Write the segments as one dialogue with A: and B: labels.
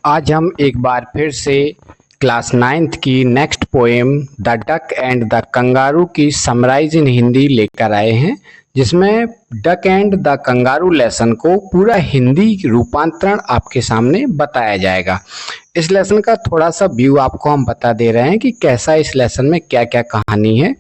A: आज हम एक बार फिर से क्लास 9th की next poem the duck and the kangaroo की समराइज इन हिंदी लेकर आए हैं, जिसमें duck and the kangaroo lesson को पूरा हिंदी रूपांतरण आपके सामने बताया जाएगा। इस लेसन का थोड़ा सा व्यू आपको हम बता दे रहे हैं कि कैसा इस लेसन में क्या क्या कहानी है।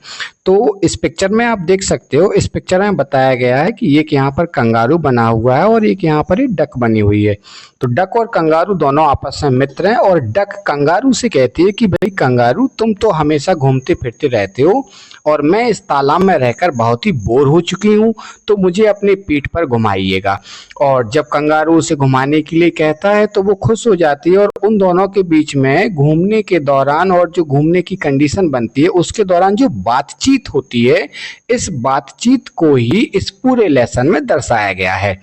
A: तो इस पिक्चर में आप देख सकते हो, इस पिक्चर में बताया गया है कि एक यहाँ पर कंगारू बना हुआ है और एक यहाँ पर ही डक बनी हुई है। तो डक और कंगारू दोनों आपस में मित्र हैं और डक कंगारू से कहती है कि भाई कंगारू, तुम तो हमेशा घूमते फिरते रहते हो और मैं इस तालाब में रहकर बहुत ही बोर हो चुकी हूँ, तो मुझे अपनी पीठ पर घुमाइएगा। और जब कंगारू उसे घुमाने के लिए कहता है तो वो खुश हो जाती है और उन दोनों के बीच में घूमने के दौरान और जो घूमने की कंडीशन बनती है उसके दौरान जो बातचीत होती है, इस बातचीत को ही इस पूरे लेसन में दर्शाया गया है।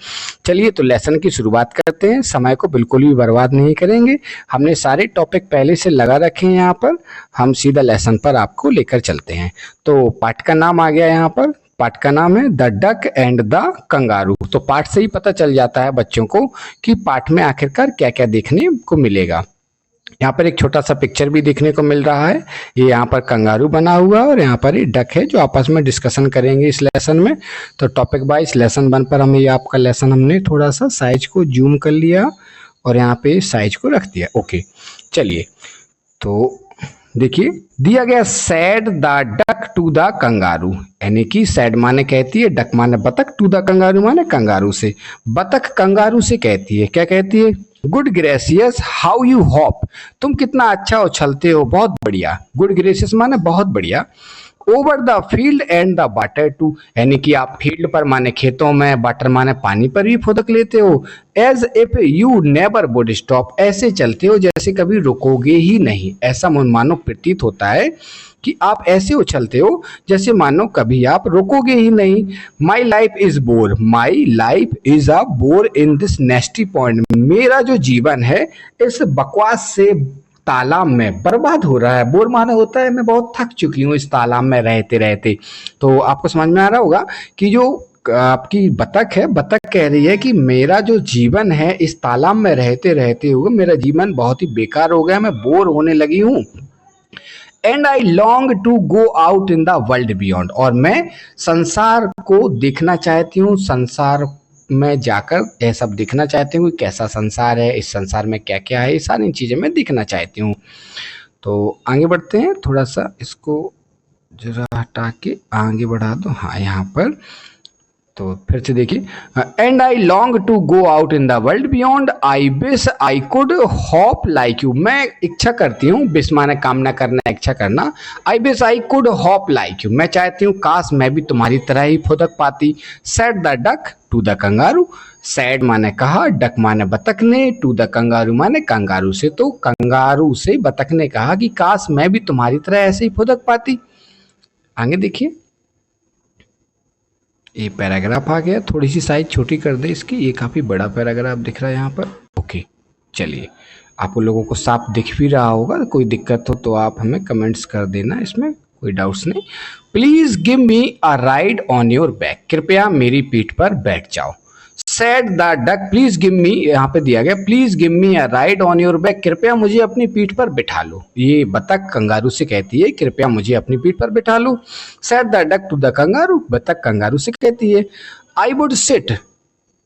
A: चलिए तो लेसन की शुरुआत करते हैं। समय को बिल्कुल भी बर्बाद नहीं करेंगे, हमने सारे टॉपिक पहले से लगा रखे हैं। यहाँ पर हम सीधा लेसन पर आपको लेकर चलते हैं। तो पाठ का नाम आ गया, यहाँ पर पाठ का नाम है the duck and the kangaroo. तो पाठ से ही पता चल जाता है बच्चों को कि पाठ में आखिरकार क्या क्या देखने को मिलेगा। यहाँ पर एक छोटा सा पिक्चर भी देखने को मिल रहा है। ये यहाँ पर कंगारू बना हुआ है और यहाँ पर ये डक है जो आपस में डिस्कशन करेंगे इस लेसन में। तो टॉपिक वाइज लेसन 1 पर हमें ये आपका लेसन हमने थोड़ा सा साइज को जूम कर लिया और यहाँ पे साइज को रख दिया। ओके, चलिए तो देखिए दिया गया said the duck to the kangaroo, यानी कि सैड माने कहती है डक माने बतख, टू द कंगारू माने कंगारू से। बतख कंगारू से कहती है, क्या कहती है? Good gracious how you hop, तुम कितना अच्छा उछलते हो, बहुत बढ़िया। गुड ग्रेसियस माने बहुत बढ़िया। Over the field and the water too, यानी कि आप फील्ड पर माने खेतों में, वाटर माने पानी पर भी फुदक लेते हो। As if you never would stop, ऐसे चलते हो जैसे कभी रुकोगे ही नहीं। ऐसा मानो प्रतीत होता है कि आप ऐसे उछलते हो जैसे मानो कभी आप रुकोगे ही नहीं। My life is bore, my life is a bore in this नेस्टी point, मेरा जो जीवन है इस बकवास से तालाब में बर्बाद हो रहा है। बोर माने होता है मैं बहुत थक चुकी हूँ इस तालाब में रहते रहते। तो आपको समझ में आ रहा होगा कि जो आपकी बतख है, बतख कह रही है कि मेरा जो जीवन है इस तालाब में रहते रहते हुए मेरा जीवन बहुत ही बेकार हो गया, मैं बोर होने लगी हूँ। And I long to go out in the world beyond, और मैं संसार को देखना चाहती हूँ, संसार में जाकर यह सब देखना चाहती हूँ कि कैसा संसार है, इस संसार में क्या क्या है, ये सारी चीज़ें मैं देखना चाहती हूँ। तो आगे बढ़ते हैं, थोड़ा सा इसको जरा हटा के आगे बढ़ा दो। हाँ, यहाँ पर तो फिर से देखिए, and I long to go out in the world beyond, I wish I could hop like you, मैं इच्छा करती हूँ, विश माने कामना करना, इच्छा करना। आई wish I could hop like you, मैं चाहती हूँ काश मैं भी तुम्हारी तरह ही फुदक पाती। Said the duck to the kangaroo, said माने कहा, डक माने बतख ने, टू द कंगारू माने कंगारू से। तो कंगारू से बतख ने कहा कि काश मैं भी तुम्हारी तरह ऐसे ही फुदक पाती। आगे देखिए, ये पैराग्राफ आ गया, थोड़ी सी साइज छोटी कर दे इसकी, ये काफ़ी बड़ा पैराग्राफ दिख रहा है यहाँ पर। ओके, चलिए आप लोगों को साफ दिख भी रहा होगा, कोई दिक्कत हो तो आप हमें कमेंट्स कर देना, इसमें कोई डाउट्स नहीं। Please give me a ride on your back, कृपया मेरी पीठ पर बैठ जाओ। Said the duck please give me, यहाँ पे दिया गया please give me a ride on your back, कृपया मुझे अपनी पीठ पर बिठा लो। ये बतख कंगारू से कहती है कृपया मुझे अपनी पीठ पर बिठा लो। Said the duck to the kangaroo, बतख कंगारू से कहती है I would sit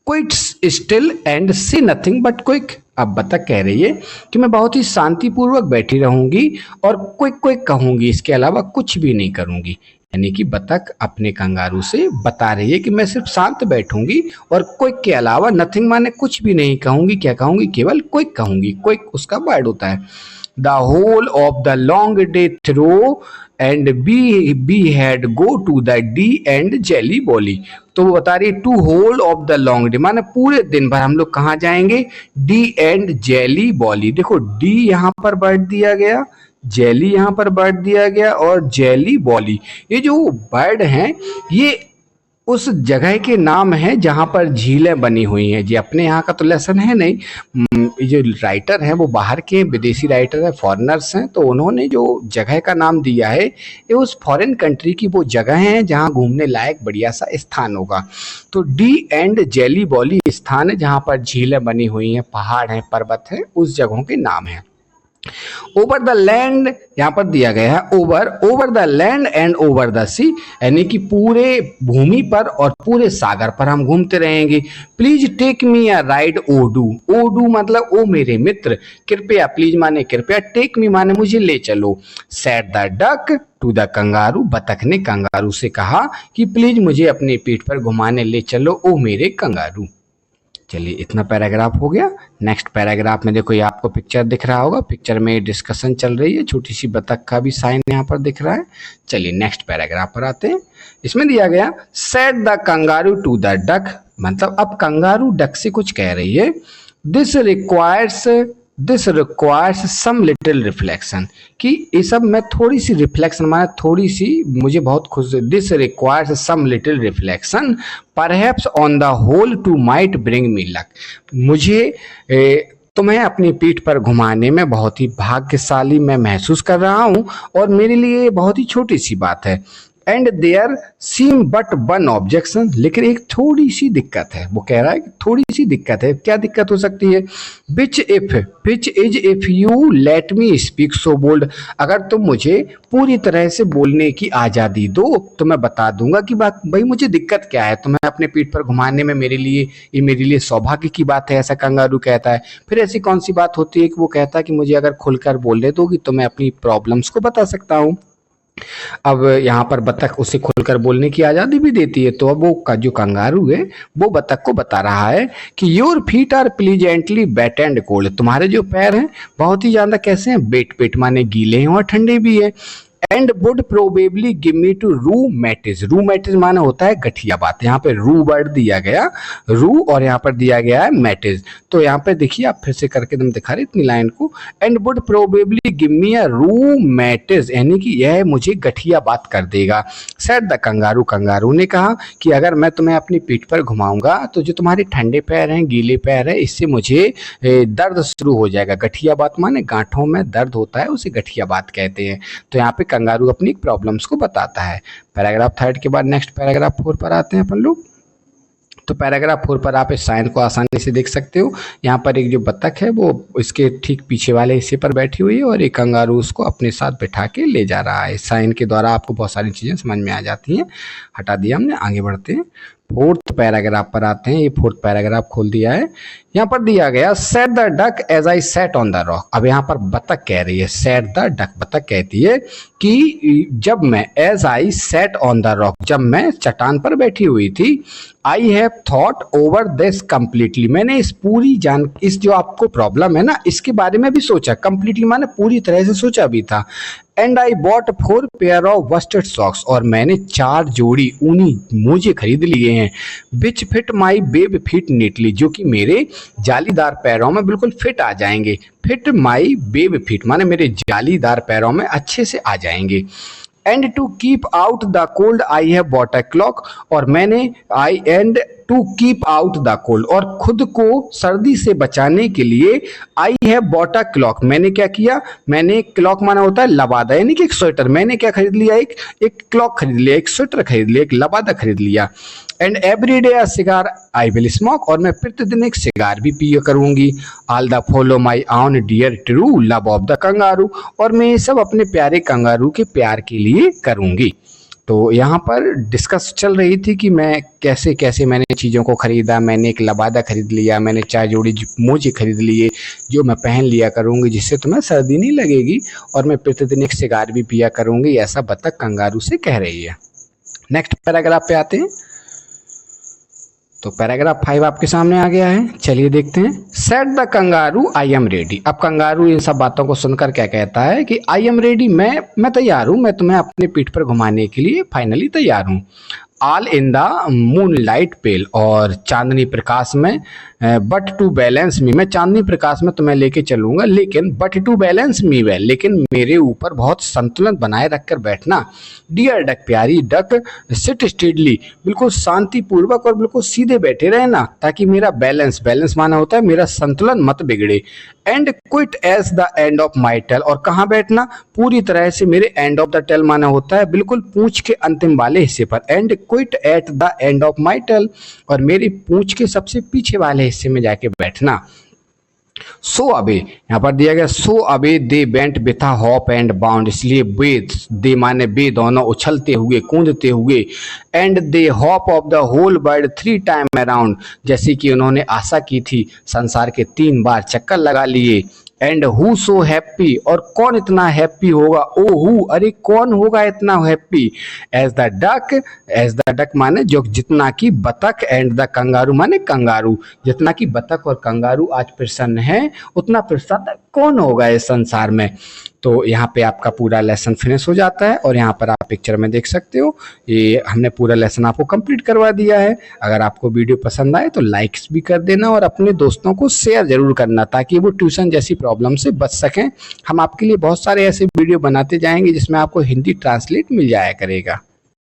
A: quite still and see nothing but quick, अब बतख कह रही है कि मैं बहुत ही शांतिपूर्वक बैठी रहूंगी और क्विक क्विक कहूंगी, इसके अलावा कुछ भी नहीं करूंगी। यानी कि बतख अपने कंगारू से बता रही है कि मैं सिर्फ शांत बैठूंगी और क्विक के अलावा नथिंग माने कुछ भी नहीं कहूंगी। क्या कहूंगी? केवल क्विक कहूंगी। क्विक उसका वर्ड होता है। The whole of the long day through and be had go to the Dee and Jelly Bolly, तो वो बता रही है to whole of the long day माने पूरे दिन भर हम लोग कहाँ जाएंगे? Dee and Jelly Bolly. देखो डी यहाँ पर वर्ड दिया गया, जेली यहाँ पर वर्ड दिया गया और जेली बॉली, ये जो वर्ड हैं ये उस जगह के नाम है जहाँ पर झीलें बनी हुई हैं। जी अपने यहाँ का तो लेसन है नहीं, ये जो राइटर हैं वो बाहर के विदेशी राइटर हैं, फॉरेनर्स हैं, तो उन्होंने जो जगह का नाम दिया है ये उस फॉरेन कंट्री की वो जगह है जहाँ घूमने लायक बढ़िया सा स्थान होगा। तो डी एंड जेली बॉली स्थान है जहाँ पर झीलें बनी हुई हैं, पहाड़ हैं, पर्वत हैं, उस जगहों के नाम हैं। ओवर द लैंड यहाँ पर दिया गया है over the land and over the sea, यानी कि पूरे भूमि पर और पूरे सागर पर हम घूमते रहेंगे। Please take me a ride O do, O do मतलब ओ मेरे मित्र, कृपया, प्लीज माने कृपया, टेक मी माने मुझे ले चलो। Said the duck to the kangaroo, बतख ने कंगारू से कहा कि प्लीज मुझे अपनी पीठ पर घुमाने ले चलो ओ मेरे कंगारू। चलिए इतना पैराग्राफ हो गया। नेक्स्ट पैराग्राफ में देखो ये आपको पिक्चर दिख रहा होगा, पिक्चर में डिस्कशन चल रही है, छोटी सी बतख का भी साइन यहाँ पर दिख रहा है। चलिए नेक्स्ट पैराग्राफ पर आते हैं। इसमें दिया गया said the kangaroo to the duck, मतलब अब कंगारू डक से कुछ कह रही है। This requires some little reflection, कि ये सब में थोड़ी सी रिफ्लेक्शन माने थोड़ी सी, मुझे बहुत खुश, this requires some little reflection perhaps on the whole to might bring me luck, मुझे तुम्हें अपनी पीठ पर घुमाने में बहुत ही भाग्यशाली मैं महसूस कर रहा हूँ और मेरे लिए ये बहुत ही छोटी सी बात है। And there seem but one objection, लेकिन एक थोड़ी सी दिक्कत है। वो कह रहा है कि थोड़ी सी दिक्कत है। क्या दिक्कत हो सकती है? Which is if you let me speak so bold, अगर तुम मुझे पूरी तरह से बोलने की आज़ादी दो तो मैं बता दूंगा कि बात भाई मुझे दिक्कत क्या है, तुम्हें अपने पीठ पर घुमाने में मेरे लिए सौभाग्य की बात है, ऐसा कंगारू कहता है। फिर ऐसी कौन सी बात होती है कि वो कहता है कि मुझे अगर खुलकर बोलने दोगी तो मैं अपनी प्रॉब्लम्स को बता सकता हूँ। अब यहाँ पर बतख उसे खुलकर बोलने की आज़ादी भी देती है, तो अब वो का जो कंगारू है वो बतख को बता रहा है कि your feet are pleasantly wet and cold, तुम्हारे जो पैर हैं बहुत ही ज़्यादा कैसे हैं, बेट माने गीले हैं और ठंडे भी है। And would probably give me to rheumatiz माना होता है गठिया बात, यहाँ पे रू वर्ड दिया गया, रू और यहाँ पर दिया गया है मैटिज। तो यहाँ पे देखिए आप फिर से करके तुम दिखा रहे इतनी लाइन को, and would probably give me a rheumatiz, यानी कि यह मुझे गठिया बात कर देगा। सेड द कंगारू, कंगारू ने कहा कि अगर मैं तुम्हें अपनी पीठ पर घुमाऊंगा तो जो तुम्हारे ठंडे पैर हैं, गीले पैर हैं, इससे मुझे दर्द शुरू हो जाएगा। गठिया बात माने गांठों में दर्द होता है, उसे गठिया बात कहते हैं। तो यहाँ पे कंगारू अपनी प्रॉब्लम्स को बताता है। पैराग्राफ 3 के बाद नेक्स्ट पैराग्राफ 4 पर आते हैं अपन लोग। तो पैराग्राफ 4 पर आप इस साइन को आसानी से देख सकते हो। यहाँ पर एक जो बतख है वो इसके ठीक पीछे वाले हिस्से पर बैठी हुई है और एक कंगारू उसको अपने साथ बैठा के ले जा रहा है। साइन के द्वारा आपको बहुत सारी चीज़ें समझ में आ जाती हैं। हटा दिया हमने, आगे बढ़ते हैं। 4th पैराग्राफ पर आते हैं। ये 4th पैराग्राफ खोल दिया है। यहाँ पर दिया गया said the duck as I sat on the rock. अब यहाँ पर बतख कह रही है, सेट द डक, बतख कहती है कि जब मैं, as I sat on the rock, जब मैं चट्टान पर बैठी हुई थी, I have thought over this completely, मैंने इस जो आपको प्रॉब्लम है ना इसके बारे में भी सोचा। कम्प्लीटली माने पूरी तरह से सोचा भी था। And I bought 4 pair of worsted socks, और मैंने 4 जोड़ी ऊनी मोजे खरीद लिए हैं। Which fit my web feet neatly, जो कि मेरे जालीदार पैरों में बिल्कुल फिट आ जाएंगे। फिट माई बेब फिट माने मेरे जालीदार पैरों में अच्छे से आ जाएंगे। And to keep out the cold I have bought a cloak, और मैंने to keep out the cold, और खुद को सर्दी से बचाने के लिए I have bought a cloak, मैंने क्या किया, मैंने क्लॉक माना होता है लबादा, यानी कि एक स्वेटर। मैंने क्या खरीद लिया, एक क्लॉक खरीद लिया, एक स्वेटर खरीद लिया, एक लबादा खरीद लिया। And every day a cigar I will smoke, और मैं प्रतिदिन एक सिगार भी पिया करूंगी। All the follow my own dear true love of the kangaroo, और मैं ये सब अपने प्यारे कंगारू के प्यार के लिए करूंगी। तो यहाँ पर डिस्कस चल रही थी कि मैं कैसे कैसे मैंने चीज़ों को ख़रीदा। मैंने एक लबादा खरीद लिया, मैंने 4 जोड़ी मोजे खरीद लिए जो मैं पहन लिया करूँगी, जिससे तुम्हें सर्दी नहीं लगेगी, और मैं प्रतिदिन एक सिगार भी पिया करूँगी, ऐसा बतख कंगारू से कह रही है। नेक्स्ट पैराग्राफ पे आते हैं। तो पैराग्राफ 5 आपके सामने आ गया है, चलिए देखते हैं। Set the kangaroo I am ready. अब कंगारू इन सब बातों को सुनकर क्या कहता है कि आई एम रेडी, मैं तैयार हूँ, मैं तुम्हें अपने पीठ पर घुमाने के लिए फाइनली तैयार हूँ। All in the moonlight pale, और चांदनी प्रकाश में बट टू बैलेंस मी, मैं चांदनी प्रकाश में तुम्हें लेके चलूंगा, लेकिन but to balance me well, लेकिन मेरे ऊपर बहुत संतुलन बनाए रखकर बैठना। डियर डक, प्यारी डक, सिट स्टेडली, बिल्कुल शांतिपूर्वक और बिल्कुल सीधे बैठे रहना, ताकि मेरा बैलेंस, बैलेंस माना होता है मेरा संतुलन मत बिगड़े। And quite as the end of my tail, और कहाँ बैठना, पूरी तरह से मेरे एंड ऑफ द टेल माना होता है बिल्कुल पूंछ के अंतिम वाले हिस्से पर। And quite at the end of my tail, और मेरी पूंछ के सबसे पीछे वाले हिस्से में जाके बैठना। सो अबे, यहाँ पर दिया गया so away they went with a hop and bound, इसलिए बे, दे माने बे, दोनों उछलते हुए कूदते हुए, and they hop off the whole world 3 time around, जैसे कि उन्होंने आशा की थी संसार के 3 बार चक्कर लगा लिए। एंड हु सो हैप्पी, और कौन इतना हैप्पी होगा, ओ हु, अरे कौन होगा इतना happy, as the duck, as the duck माने जो जितना की बतख, एंड द कंगारू माने कंगारू, जितना की बतख और कंगारू आज प्रसन्न है उतना प्रसन्न कौन होगा इस संसार में। तो यहाँ पे आपका पूरा लेसन फिनिश हो जाता है, और यहाँ पर आप पिक्चर में देख सकते हो ये हमने पूरा लेसन आपको कंप्लीट करवा दिया है। अगर आपको वीडियो पसंद आए तो लाइक्स भी कर देना और अपने दोस्तों को शेयर जरूर करना, ताकि वो ट्यूशन जैसी प्रॉब्लम से बच सकें। हम आपके लिए बहुत सारे ऐसे वीडियो बनाते जाएंगे जिसमें आपको हिंदी ट्रांसलेट मिल जाया करेगा।